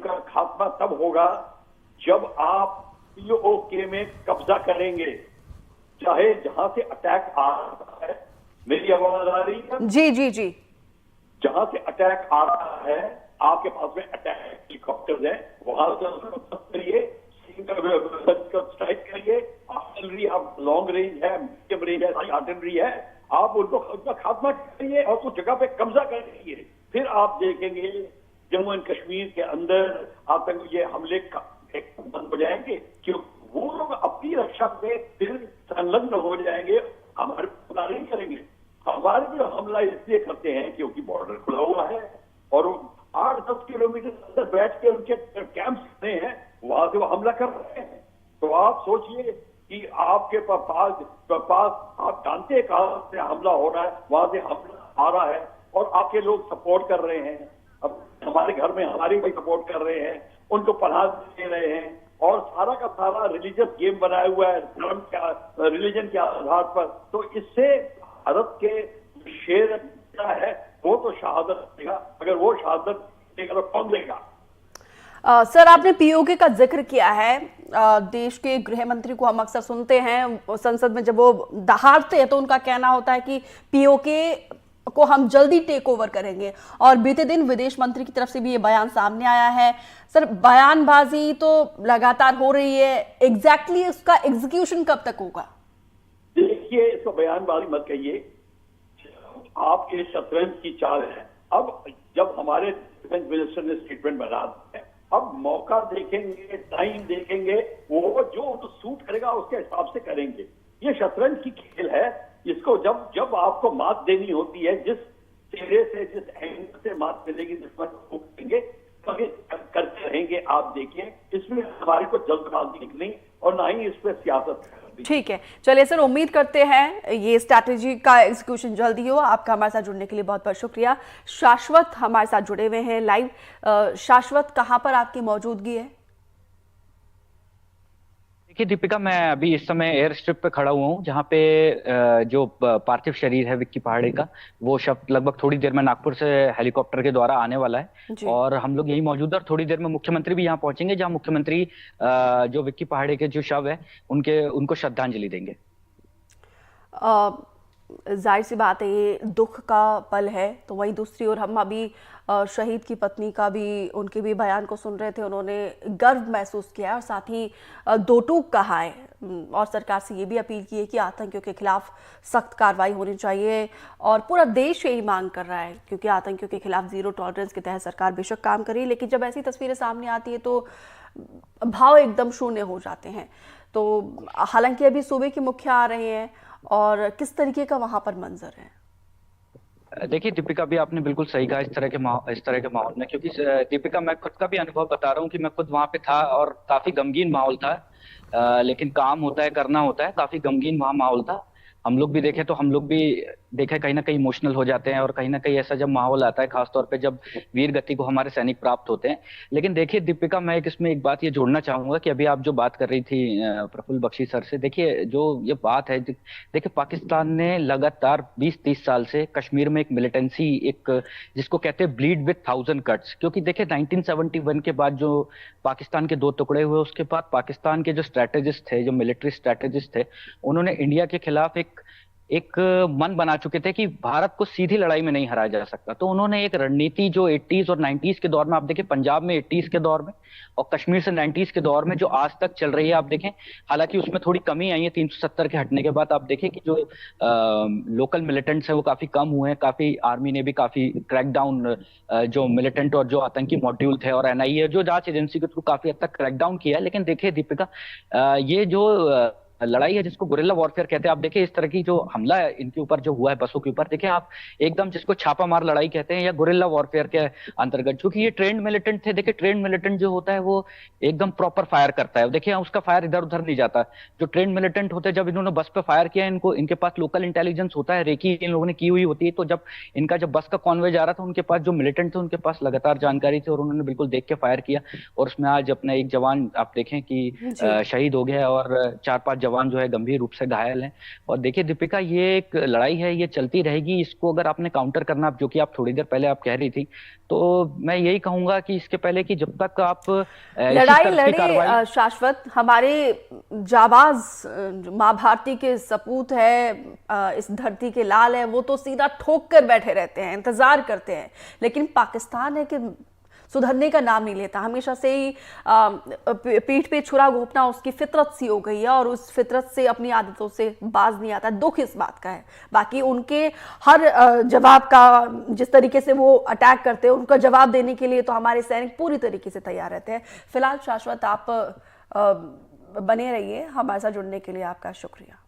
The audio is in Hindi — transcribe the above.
उनका खात्मा तब होगा जब आप पीओके में कब्जा करेंगे, चाहे जहां से अटैक आ रहा है। मेरी आवाज आ रही है? जी जी जी। जहां से अटैक आ रहा है, आपके पास में अटैक हेलीकॉप्टर्स हैं, वहां से करिए, स्ट्राइक करिए। आर्टिलरी, आप लॉन्ग रेंज है, मीडियम रेंज है, आर्टिलरी है, आप उनका खात्मा करिए और उस जगह पे कब्जा करिए। फिर आप देखेंगे जम्मू एंड कश्मीर के अंदर आतंकी हमले बंद हो जाएंगे, क्योंकि वो लोग अपनी रक्षा में फिर संलग्न हो जाएंगे, हमारे हमला नहीं करेंगे। हमारे भी हमला इसलिए करते हैं क्योंकि बॉर्डर खुला हुआ है और 8-10 किलोमीटर अंदर बैठ के उनके कैंप्स हैं, वहां से वो हमला कर रहे हैं। तो आप सोचिए कि आपके पास आप जानते हैं कहां से हमला हो रहा है, वहां से हमला आ रहा है और आपके लोग सपोर्ट कर रहे हैं। अब हमारे घर में हमारी भाई सपोर्ट कर रहे हैं, उनको पनाह दे रहे हैं और सारा का सारा रिलीजियस गेम बनाया हुआ है धर्म का, रिलीजन के आधार पर। तो इससे भारत के शेर है वो तो शहादत देगा, अगर वो शहादत देगा तो कौन देगा? सर, आपने पीओके का जिक्र किया है। देश के गृह मंत्री को हम अक्सर सुनते हैं संसद में, जब वो दहाड़ते हैं तो उनका कहना होता है कि पीओके को हम जल्दी टेक ओवर करेंगे, और बीते दिन विदेश मंत्री की तरफ से भी ये बयान सामने आया है। सर, बयानबाजी तो लगातार हो रही है, एग्जैक्टली उसका एग्जीक्यूशन कब तक होगा? देखिए, इसको बयानबाजी मत कहिए, आपके शतरंज की चाल है। अब जब हमारे डिफेंस मिनिस्टर ने स्टेटमेंट बना दिया है, अब मौका देखेंगे, टाइम देखेंगे, वो जो सूट करेगा उसके हिसाब से करेंगे। ये शतरंज की खेल है, इसको जब आपको मात देनी होती है, जिस चेहरे से, जिस एंगल से मात मिलेगी, जिस पर करेंगे, करते रहेंगे। आप देखिए, इसमें हमारे को जल्दबाजी निकली और ना ही इस पर सियासत। ठीक है, चलिए सर, उम्मीद करते हैं ये स्ट्रैटेजी का एग्जीक्यूशन जल्दी हो। आपका हमारे साथ जुड़ने के लिए बहुत बहुत शुक्रिया। शाश्वत हमारे साथ जुड़े हुए हैं लाइव। शाश्वत, कहां पर आपकी मौजूदगी है? देखिए दीपिका, मैं अभी इस समय एयर स्ट्रिप पे खड़ा हुआ हूँ, जहाँ पे जो पार्थिव शरीर है विक्की पहाड़े का, वो शव लगभग थोड़ी देर में नागपुर से हेलीकॉप्टर के द्वारा आने वाला है और हम लोग यही मौजूद है। और थोड़ी देर में मुख्यमंत्री भी यहाँ पहुंचेंगे, जहाँ मुख्यमंत्री जो विक्की पहाड़े के जो शव है उनको श्रद्धांजलि देंगे। जाहिर सी बात है, ये दुख का पल है। तो वहीं दूसरी ओर हम अभी शहीद की पत्नी का भी, उनके भी बयान को सुन रहे थे। उन्होंने गर्व महसूस किया और साथ ही दो टूक कहा है और सरकार से ये भी अपील की है कि आतंकियों के खिलाफ सख्त कार्रवाई होनी चाहिए। और पूरा देश यही मांग कर रहा है, क्योंकि आतंकियों के खिलाफ जीरो टॉलरेंस के तहत सरकार बेशक काम करी, लेकिन जब ऐसी तस्वीरें सामने आती है तो भाव एकदम शून्य हो जाते हैं। तो हालांकि अभी सूबे के मुखिया आ रहे हैं, और किस तरीके का वहां पर मंजर है? देखिए दीपिका, भी आपने बिल्कुल सही कहा, इस तरह के माहौल में, क्योंकि दीपिका, मैं खुद का भी अनुभव बता रहा हूँ कि मैं खुद वहां पे था और काफी गमगीन माहौल था। लेकिन काम होता है, करना होता है। काफी गमगीन वहां माहौल था। हम लोग भी देखे तो हम लोग भी देखे कहीं ना कहीं इमोशनल हो जाते हैं, और कहीं ना कहीं ऐसा जब माहौल आता है, खासतौर पे जब वीर गति को हमारे सैनिक प्राप्त होते हैं। लेकिन देखिए दीपिका, मैं इसमें एक बात ये जोड़ना चाहूंगा कि अभी आप जो बात कर रही थी प्रफुल्ल बख्शी सर से, देखिए जो ये बात है, देखिए पाकिस्तान ने लगातार 20-30 साल से कश्मीर में एक मिलिटेंसी, एक जिसको कहते हैं ब्लीड विथ 1000 कट्स, क्योंकि देखिए 1971 के बाद जो पाकिस्तान के दो टुकड़े हुए, उसके बाद पाकिस्तान के जो स्ट्रैटेजिस्ट थे, जो मिलिट्री स्ट्रैटेजिस्ट थे, उन्होंने इंडिया के खिलाफ एक मन बना चुके थे कि भारत को सीधी लड़ाई में नहीं हराया जा सकता। तो उन्होंने एक रणनीति जो 80s और 90s के दौर में, आप देखें पंजाब में 80s के दौर में और कश्मीर से 90s के दौर में, जो आज तक चल रही है, आप देखें, हालांकि उसमें थोड़ी कमी आई है 370 के हटने के बाद। आप देखें कि जो लोकल मिलिटेंट्स हैं वो काफी कम हुए हैं, काफी आर्मी ने भी काफी क्रैकडाउन, जो मिलिटेंट और जो आतंकी मॉड्यूल थे, और एनआईए जो जांच एजेंसी के थ्रू काफी हद तक क्रैकडाउन किया है। लेकिन देखिए दीपिका, ये जो लड़ाई है जिसको गुरिल्ला वॉरफेयर कहते हैं, आप देखिए इस तरह की जो हमला है इनके ऊपर जो हुआ है, बसों के ऊपर, देखिए आप एकदम जिसको छापा मार लड़ाई कहते हैं या गुरिल्ला वॉरफेयर के अंतर्गत, क्योंकि ये ट्रेंड मिलिटेंट थे। देखिए ट्रेंड मिलिटेंट जो होता है वो एकदम प्रॉपर फायर करता है, देखिए उसका फायर इधर उधर नहीं जाता। जो ट्रेंड मिलिटेंट होते हैं, जब इन्होंने बस पे फायर किया, इनके पास लोकल इंटेलिजेंस होता है, रेकी इन लोगों ने की हुई होती है। तो जब बस का कॉन्वे जा रहा था, उनके पास जो मिलिटेंट थे उनके पास लगातार जानकारी थी और उन्होंने बिल्कुल देख के फायर किया, और उसमें आज अपना एक जवान आप देखें कि शहीद हो गया और 4-5 जवान जो है गंभीर रूप से घायल हैं। और देखिए दीपिका, ये एक लड़ाई है, ये चलती रहेगी। इसको अगर आपने काउंटर करना, जो कि आप थोड़ी देर पहले आप कह रही थी, तो मैं यही कहूंगा कि इसके पहले कि जब तक आप इसी लड़ाई तरह की कार्रवाई। लड़े शाश्वत, हमारे जाबाज माँ भारती के सपूत है, इस धरती के लाल है, वो तो सीधा ठोक कर बैठे रहते हैं, इंतजार करते हैं। लेकिन पाकिस्तान है कि सुधरने का नाम नहीं लेता, हमेशा से ही पीठ पे छुरा घोंपना उसकी फितरत सी हो गई है, और उस फितरत से, अपनी आदतों से बाज नहीं आता। दुख इस बात का है। बाकी उनके हर जवाब का, जिस तरीके से वो अटैक करते हैं, उनका जवाब देने के लिए तो हमारे सैनिक पूरी तरीके से तैयार रहते हैं। फिलहाल शाश्वत, आप बने रहिए। हमारे साथ जुड़ने के लिए आपका शुक्रिया।